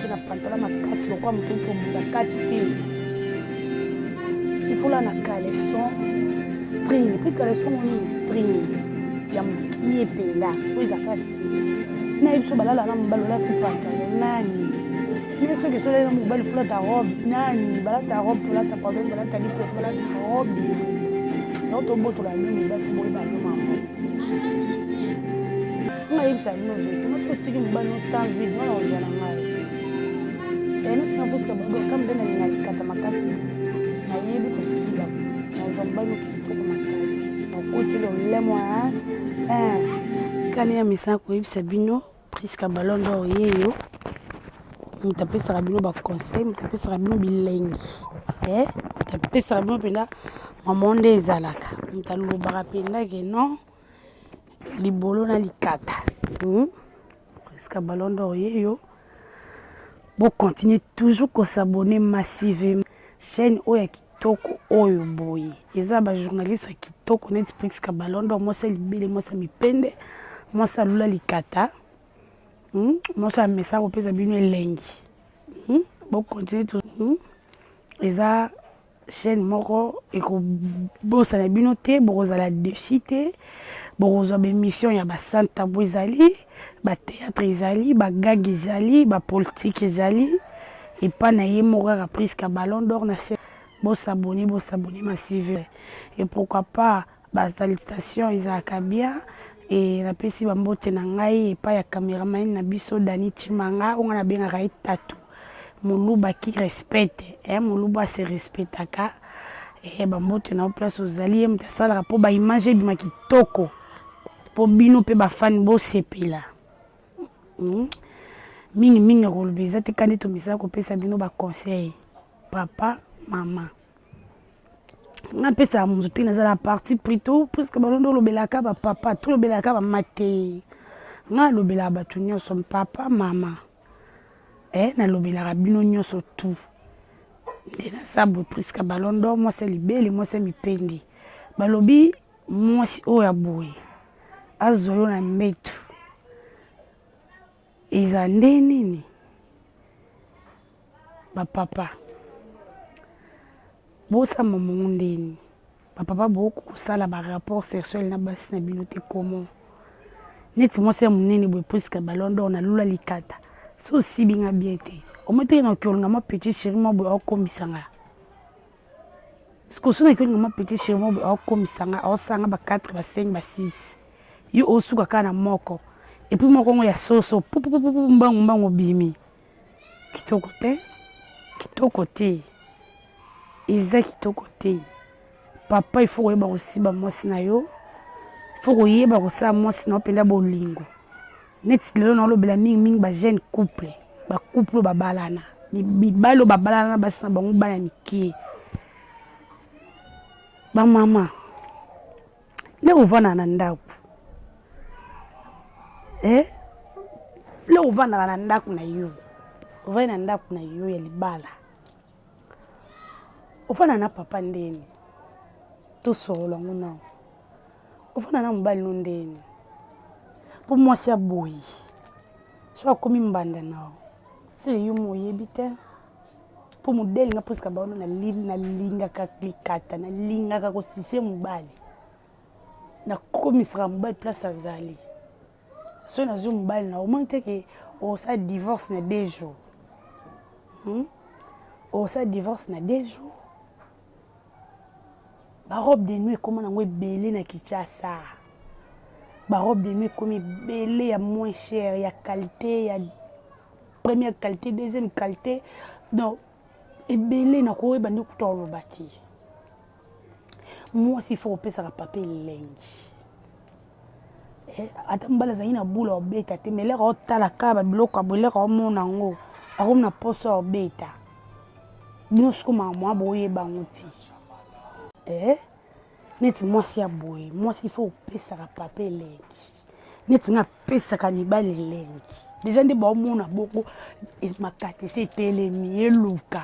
soki na pantalon makasi lokwa moto tobunda kati te il faut la na caleçon string puis caleçon moni string ya mokie penda po ezaka si nayebi so balala na mobali olati pantalon nani mais soki so lena mobali folata robe nani balata robe tolata pantalon balata lipo balata robe yo tobotola nini mobali toboyeba noma ungayebisa bino vete naso otiki mobali notan vide wana ozwa na ngai natina mposika bado kama nde nalinga likata makasi nayebi kosila nazwa mobali nokitoko makasi okotili olemo kani ya misana koyebisa bino priska ballon d'or yeyo moto apesaka bino baconseil moto apesaka bino bilengi moto apesaka bino mpenza mamo nde ezalaka moto alobaka mpenza ke non libolo na likata priska ballon d'or yeyo bo continuer toujours kosabone massivement chaîne oyo ya kitoko oyo boye eza bajournaliste ya kitoko neti priska ballon d'or mwasi libele mwasi mipende mwasi alula likata mwasi amesa kopesa bino elengi bo continuer toujours eza chaîne moko ekobosana bino te bokozala dessus te bokozwa bémission ya basantabou ezali batéâtre ezali bagage ezali bapolitique ezali epa na ye moko kaka priska ballon d'or na se bosabone massive et pourquoi pas basalutation ezalaka bien et napesi bambote na ngai epa ya cameraman na biso Dani Chimanga onga na bengaka ye tatu moluba ki respecte moluba se respectaka bambote na place ozali ye moto asalaka mpo baimage ebima kitoko mpo bino mpe bafani bosepela mingi akoloba eza te kandi tomisala kopesa bino baconseil papa mama napesaka moto te nazala parti plutôt presque balondo olobelaka bapapa to olobelaka bamate nga alobelaka bato nyonso papa mama nalobelaka bino nyonso tu nde nasaboye presque ballon d'or mwasi libele mwasi mipende balobi mwasi oyo aboye azwa yo na mbeto eza nde nini bapapa bosamba mongo ndeni bapapa bokosala barapport sexuel na basi na bino te komo neti mwasi ya monene boye presque ballon d'or nalula likata so osibinga bien te omoteki na okiolinga mwa petit chéri mwa boye aokomisanga siko so na okiolinga mwa petit chéri mwa boye aokomisanga aosanga ba 4 ba 5 ba 6 yo osuka kaka na moko epuis moko ngo ya soso pupupupu mbangu bimi kitoko te eza kitoko te papa il faut koyeba kosiba mwasi na yo il faut koyeba kosala mwasi na yo mpenza bolingo neti lelo na olobela mingi bajeune couple bacouple babalana mibali oyo babalana na basi na bango bana mikie bamama nde kovanda na ndako lelo ovandaka na ndako na yo ovandi na ndako na yo ya libala ofanda na papa ndeni tosolola ngo nao ofanda na mobali no ndeni mpo mwasi aboyi so akomi mbanda nao sele yo moyebi te mpo modele nga presque baono nalingaka likata nalingaka kosise mobali nakomisaka mobali place azali so nazwi mobali na omoni te ke osala divorce na 2 jours osala divorce na 2 jours barobe de nuit ekoma nango ebele na Kinshasa barobe de nuit ekomi ebele ya moins cher ya qualité ya première qualité deuxième qualité donc ebele na koyeba nde kuta oloba te mwasi ifo kopesaka papa elengi ata mobali azali na bula obeta te meleka otala kaka babiloko aboleka omona yango akomi na poso ya obeta bino siko mwa boyeba yango ti neti mwasi ya boye mwasi ifo kopesaka papa elengi neti nga apesaka mibali elengi deja nde baomona boko makatisi etelemi eluka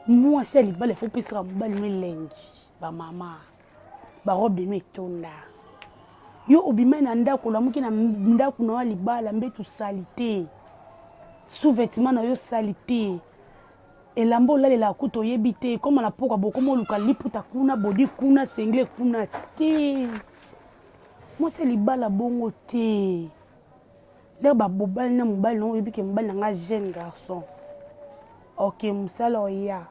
mwasi ya libala ifo kopesaka mobali no elengi bamama barobe no etonda yo obimai na ndako olamuki na ndako na wa libala mbetu sali te sous-vêtement na yo salité elamba olalela kuta oyebi te koma na poka bokoma oluka liputa kuna bodi kuna sengle kuna te mwasi libala bongo te lere babobali na mobali na oyebi ke mobali na nga jeune garçon ok mosala oya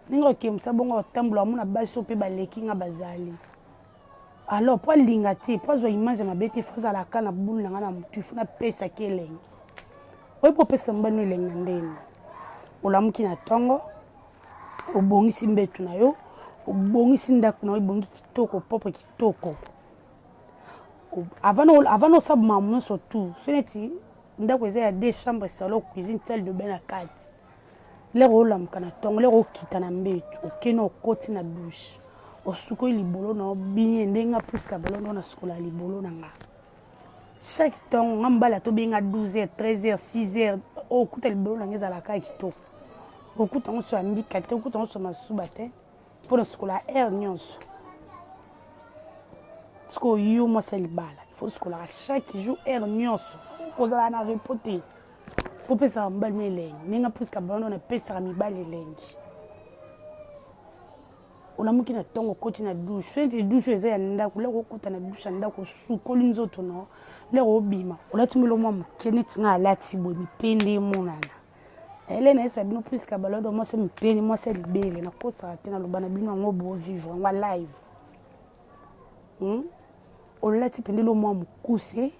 ndenge oke mosala bongo otambola amona basi oyo mpe baleki nga bazali alors po alinga te po azwa image mabe te fo azalaka na bulu na nga na motu fo napesaki elengi oyi po opesa mobali no elengi na ndeni olamuki na ntongo obongisi mbetu na yo obongisi ndako na yo ebongi kitoko propre kitoko avant osaboma nyonso tu so neti ndako eza ya 2 chambres salon cuisine salle de bain na kati lere olamuka na ntongo lere okita na mbetu okende okoti na douche osukoli libolo na yo bien ndenge apriska balondo na sukola libolo na nga chaque ntongo nga mobali atobenga 12h 13h 6h okuta libolo na nga ezalaka kitoko okuta ngo so ya mbika te okuta ngo so masuba te mpo na sukola aire nyonso siko yo mwasi libala ifo sukolaka chaque jour aire nyonso kozala na repos te po opesaka mobali no elengi ndenge apriska balondo napesaka mibali elengi olamuki na ntongo okoti na douche so neti douche eza ya ndako lere okota na douche ya ndako osukoli nzoto na lere obima olati mbelo mwa moke neti nga alati boye mipende emonana ele nayesa bino priska balondo mwasi mipende mwasi libele nakosaka te naloba na bino yango bovivre yango live olati pendelo mwa mokuse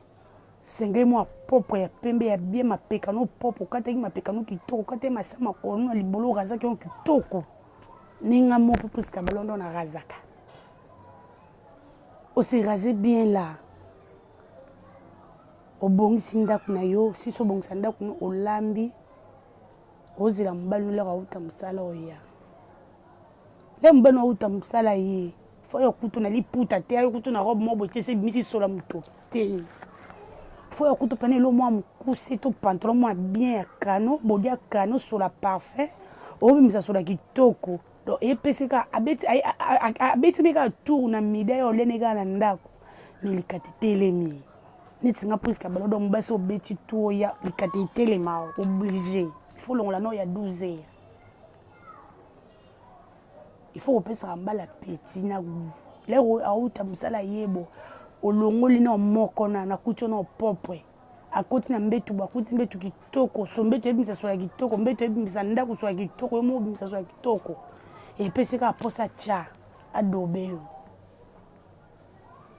senge mwa propre ya pembe ya bien mapekano propre okataki mapekano kitoko okataki masa makolo na libolo orazaki yango kitoko ninga mo mpe priska balondo na razaka osirase bien la obongisi ndako na yo sisi obongisa ndako no olambi ozela mobali no lere auta mosala oya lere mobali no auta mosala ye fo ya kutu na liputa te ayo kutu na robe mobo te se bimisi sola moto te fo ya kutu pane elo mwa mokuse to pantalon mwa bien ya kano bodi ya kano sola parfait obimisa sola kitoko donc epeseka abeti meka tour na midai olene kaka na ndako me likate telemi neti nga priska balondo mobali so obeti tour oya likate etelema oblige il faut longola no ya 12 heures il faut opesaka mbala apeti na lero auta mosala yebo olongoli na moko na kuti na propre akoti na mbetu akuti mbetu kitoko so mbetu ebimisa sola kitoko mbetu ebimisa ndako sola kitoko yo mo obimisa sola kitoko epeseka aposa tya adobe yo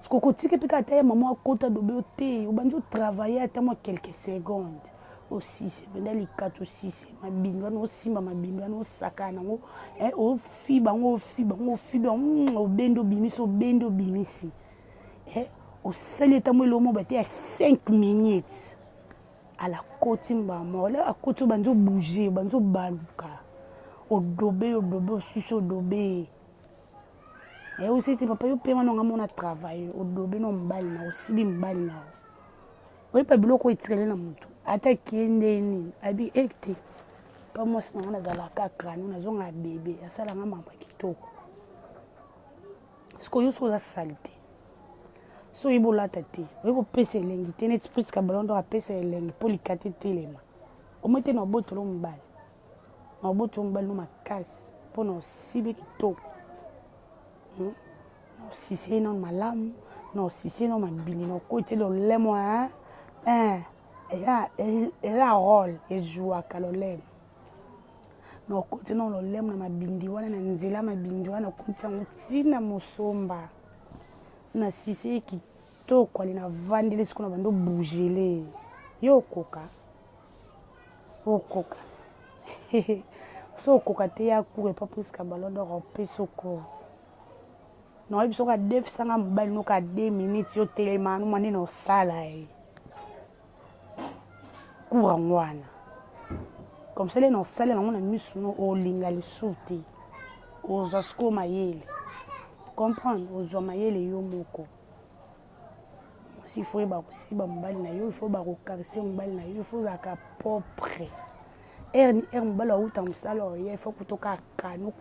sikokotiki mpe kata ya mama akota adobe yo te obandi otravaille ata mwa quelques secondes osise penda likatu osise mabindo wana osimba mabindo wana osaka nango ofiba ngo ofiba obende obimisi osali ata mwa elomo bate ya 5 minutes ala koti mbama wala akoti obandi obouge obandi obaluka odobe osisi odobe aussi te papa yo mpe wana onga mona travail odobe na mobali na osibi mobali na oyepa biloko etikale na motu ata kende nini abi ekte mpa mwasi na nga nazalaka krano nazonga bebe asalanga mamba kitoko siko yo so oza sali te so oyebi olata te oyebi opesa elengi te neti priska balondo apesa elengi mpo likate telema omoi te na obotolo mobali na obotolo mobali no makasi mpo na osibi kitoko na osisi na malamu na osisi na mabili na okoti lolemo eza role ejuaka lolemo na okoti na lolemo na mabindi wana na nzela mabindi wana okoti yango ntina mosomba na sisi kitoko ali na vandeli siko na bando bougele yo okoka so okoka te ya cour epa priska balondo opesa okoro na oyebi soka defisanga mobali noka 2 minutes yo telema noma nde na osala ye cour yango wana comme ça le na osala yango na misu no olinga lisusu te ozwa siko mayele comprendre ozwa mayele yo moko si faut ba kosiba mobali na yo il faut ba kokarse mobali na yo il faut zaka propre mobali auta mosala oya il faut kutoka kano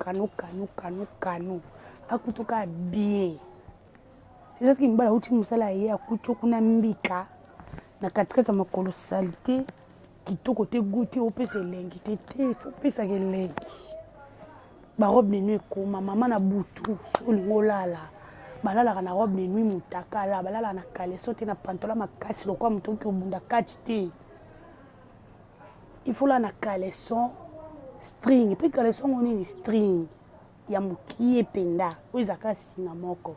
akutoka bien ezaki mobali auti mosala ye akuti okuna mbika na katikati ya makolo salite kitoko te goûter opesa elengi te faut opesaka elengi barobe de nuit ekoma mama na butu so olingi olala balalaka na robe de nuit motakala balalaka na kaleso te na pantola makasi lokwa moto oki obunda kati te il faut la na caleçon string puis caleçon ngo nini string ya mokie penda oyo ezalaka singa moko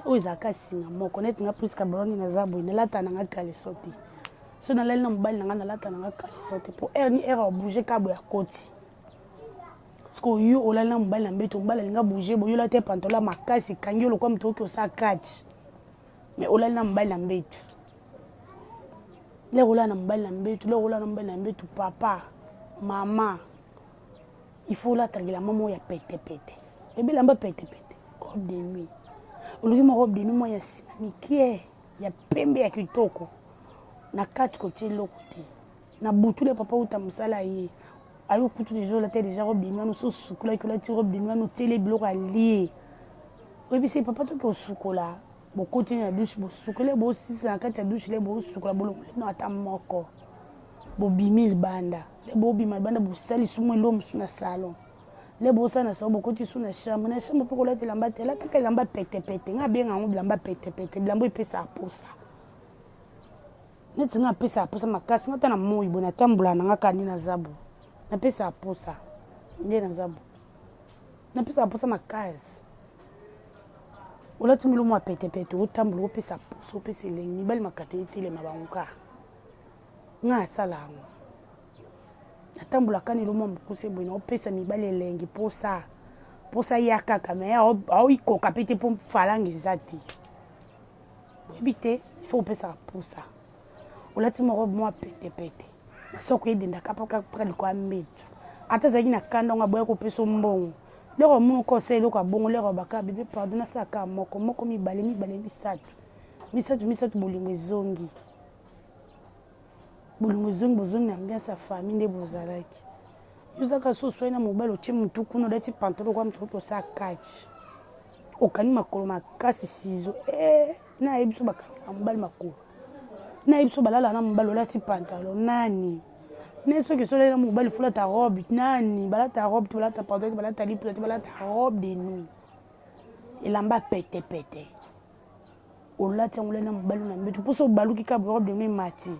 oyo ezalaka singa moko neti nga plus kabalongi naza boye nalata nanga caleçon te so nalali na mobali nanga nalata nanga caleçon te po aire ni aire abouge kabo ya koti parce que yo olali na mobali na mbeto mobali alinga bouge boye yola te pantola makasi ekangi yo lokwa moto oki osala kati mais olali na mobali na mbeto lero olala na mobali na mbeto lero olala na mobali na mbeto papa mama il faut olatangela mama oyo ya petepete ebelamba petepete robe de nuit oloki ma robe de nuit moya ya nsima mikie ya pembe ya kitoko na kati kotie eloko te na butu le papa uta mosala ye ayo kutu deja olata deja robe de nuit ano so osukolaki olati robe de nuit ano otiele biloko alie oyebisi papa toki osukola bokoti na douche bosukole bosisa na kati ya douche le bosukola bolongoli no ata moko bobimi libanda le bobima libanda bosali sumu elo mosu na salon le bosala na salon bokoti su na chambre mpe kolata elamba te elataka elamba petepete nga abenga yango bilamba petepete bilamba epesaka posa neti nga apesaka posa makasi nga ata na moi boye natambola na nga kandi naza bo napesaka posa nde naza bo napesaka posa makasi olati milomo ya petepete otambola opesa posa opesa elengi mibali makate etelema bango ka nga asala yango natambolaka nilomo ya mokuse boye na opesa mibali elengi posa ya kaka me aoikoka mpe te mpo falanga eza te oyebi te ifo opesaka posa olati marobe mwa petepete na soko edendaka paka likwa mbeto ata azalaki na kanda ngo aboya kopesa mbongo lero monoko osala eloko ya bongo lero baka bebe pardon nasalaka moko mibale misatu bolingo ezongi bozongi na ambiance ya famille nde bozalaki yozalaka so oswai na mobali otie motu kuna olati pantolo kwa motu oki osala kati okangi makolo makasi sizo nayebi so bakangi na mobali makolo nayebi so balala na mobali olati pantalo nani ne soki solali na mobali folata robe nani balata robe te balata pantalo te balata lipula te balata robe de nuit elamba petepete olati yango olali na mobali na mbeto mposo obaluki kaka robe de nuit mati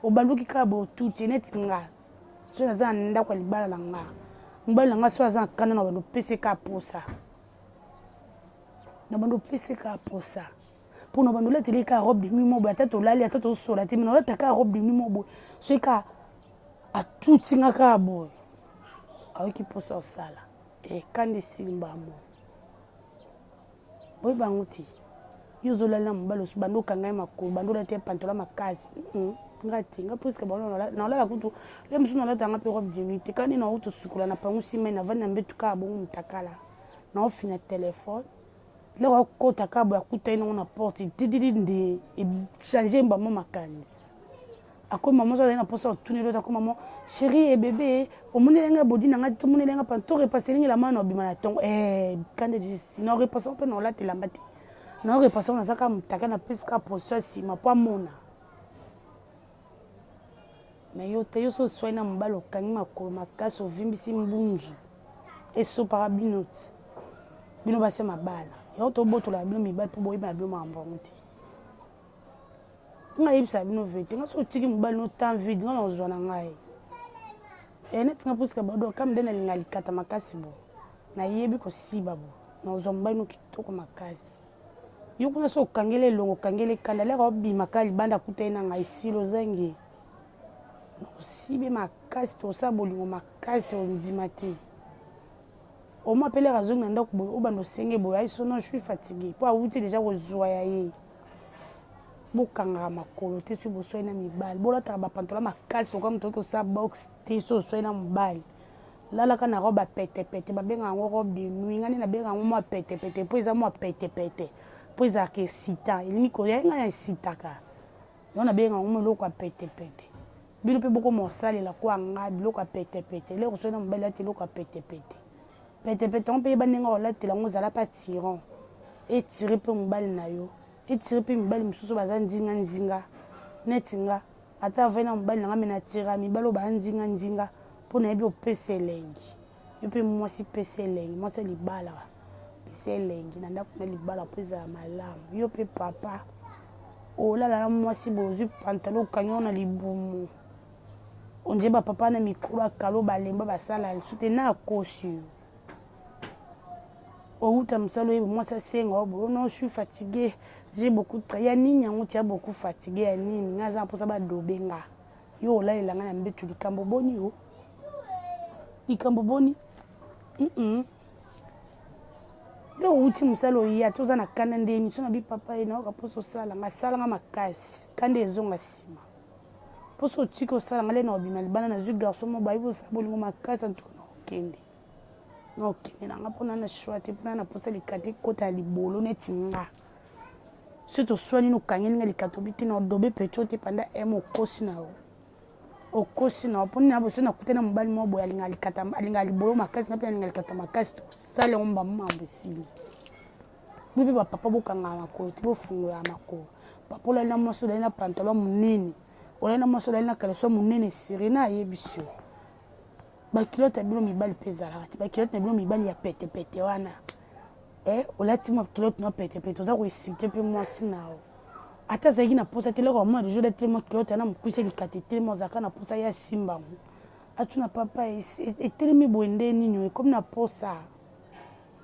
obaluki kaka botuti neti nga so naza na ndako ya libala na nga mobali na nga so aza na kanda na bando opeseka posa na bando opeseka posa mpona bando olateli kaka robe de nuit moboye ata tolali ata tosola te mina olata kaka robe de nuit moboye soki kaka atuti nga kaka boye ayoki posa osala ekanda esimbamo boye bango te yo ozolali na mobali bando okanga ye makolo bando olati pantola makasi nga te nga presque naolala kutu le mosusu nalatanga mpe robe de nuit te kandi na outo sukola na pango nsima navandi na mbetu kaka bongo motakala naofina telefone lero akota kaka boye akuta ye nango na porte tididi nde echange mbamo makanisi akomi mama ozalaki na posa otuneli ota akomi mama chéri ebebe omoneli nga bodi na nga te omoneli nga panto repasse elingi lama na obima na ntongo kande jesi na orepasse mpe na olata elamba te na orepasse naza kaka motaka na pesi kaka poso ya nsima mpo amona me yo te yo so oswai na mobali okangi makolo makasi ovimbisi mbunzu esopaka bino ti bino base mabala yango tobotola bino mibali mpo boyeba na bino mambongo te nga yebisa bino vete nga so otiki mobali no temps vide nga na ozwa na ngai neti nga pusika bado kama nde nalinga likata makasi bo nayebi kosiba bo na ozwa mobali no kitoko makasi yo kuna so okangeli elongo okangeli kanda leka obima kaka libanda akuta ye na ngai esili ozangi osibe makasi tosala bolingo makasi ondima te omwa mpe leka azongi na ndako boye obanda osenge boye aiso non je suis fatigué mpo awuti deja kozwa ya ye bokangaka makolo te soki boswai na mibali bolataka bapantola makasi oka moto oki osala box te so oswai na mobali lalaka na robe ya petepete babengaka yango robe de nuit ngani nabengaka yango mwa petepete mpo eza mwa petepete mpo ezalaka esita elingi koya ngai na esitaka yango nabengaka yango eloko ya petepete bino mpe boko mosalela kwa nga biloko ya petepete leko oswai na mobali ati eloko ya petepete petepete yango mpe yeba ndenge olatela yango ozala mpa tiron etire mpe mobali na yo etire mpe mibali mosusu baza ndinga neti nga ata avai na mobali nanga me na tira mibali oyo banzinga mpo na yebi opesa elengi yo mpe mwasi pesa elengi mwasi libala pesa elengi na ndako na libala mpo ezala malamu yo mpe papa olala na mwasi bozwi pantalo okangi na libumu ondie bapapa na mikolo akalo balemba basala lisu te na akosi yo outa mosala oyebi mwasi asenga obo non je suis fatigué j'ai beaucoup travaillé ya nini yango tia beaucoup fatigué ya nini nga aza na mposa badobe nga yo olalela nga na mbetu likambo boni yo likambo boni yo outi mosala oya te oza na kanda ndeni so na bipapa ye naoka mposa osalanga asalanga makasi kanda ezonga nsima mposa otiki osalanga le na obima libana na zwi garso mo bayebi osala bolingo makasi antuka na okende nanga mpona na shwa te mpona na posa likati kota ya libolo neti nga so toswani no kangeni nga likati obi te na odobe petio te panda eme okosi na o mpona na boso na kuta na mobali mo boye alinga libolo makasi nga mpe alinga likata makasi tosala yango mbamambo esili bipe bapapa bokanga makolo te bofungola makolo papa olali na mwasi olali na pantalon monene olali na mwasi olali na kaleso monene siri na ayebisi yo bakilote ya bino mibali mpe ezalaka te bakilote na bino mibali ya petepete wana olati mwa kilote na petepete oza koesite mpe mwasi na yo ata azalaki na posa te eloko bamona dejo datelema kilote ana mokwisi elikata etelema ozalaka na posa ya simbango atuna papa etelemi boye nde nini ekomi na posa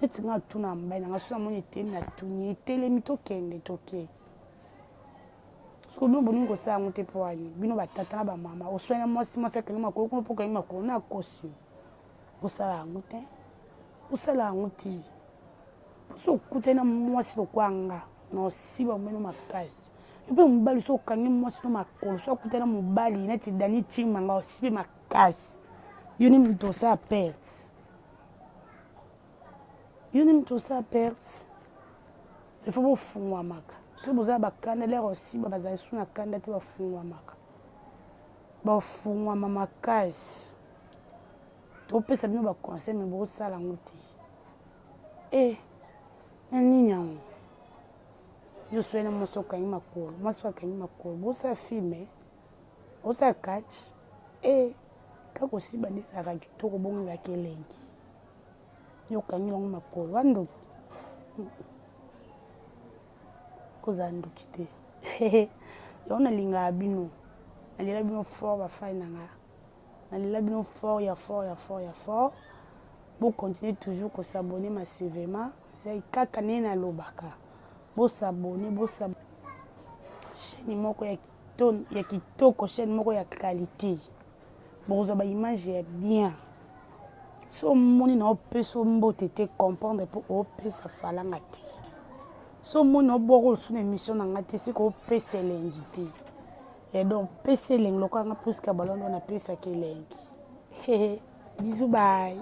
neti nga atuna mbai nanga so namoni etelemi na tuni etelemi tokende toke soki bino bolingi kosala yango te mpo wani bino batata na bamama oswani na mwasi akangi makolo kuna mpo okangi makolo na akosi osala yango te osala yango te so okutani na mwasi lokwanga na osiba mweno makasi yo mpe mobali so okangi mwasi no makolo so okutani na mobali neti dani timanga osibe makasi yo ni mutu osala perte ifo bofungwamaka so bozala bakanda lere osiba bazali su na kanda te bafungwamaka bafungwama makasi topesa bino baconseil me bosala yango te na nini yango yo soye na mwasi okangi makolo mwasi akangi makolo bosala filme osala kachi kaka osiba nde ezalaka kitoko bongo ezalaka elengi yo okangi yango makolo wandoki kozala ndoki te yango nalingaka bino nalela bino fort bafai na nga nalela bino fort ya fort bocontinue toujours kosabone massivement ezali kaka nde nalobaka bosabone chaîne moko ya kitoko chaîne moko ya qualité bokozwa baimage ya bien so omoni na opesa mbote te comprendre mpo opesa falanga te so omoni obwaka olusu na émission na nga te sika opesa elengi te donc pesa elengi lokola nga Priska Balondo napesaka elengi bizu bye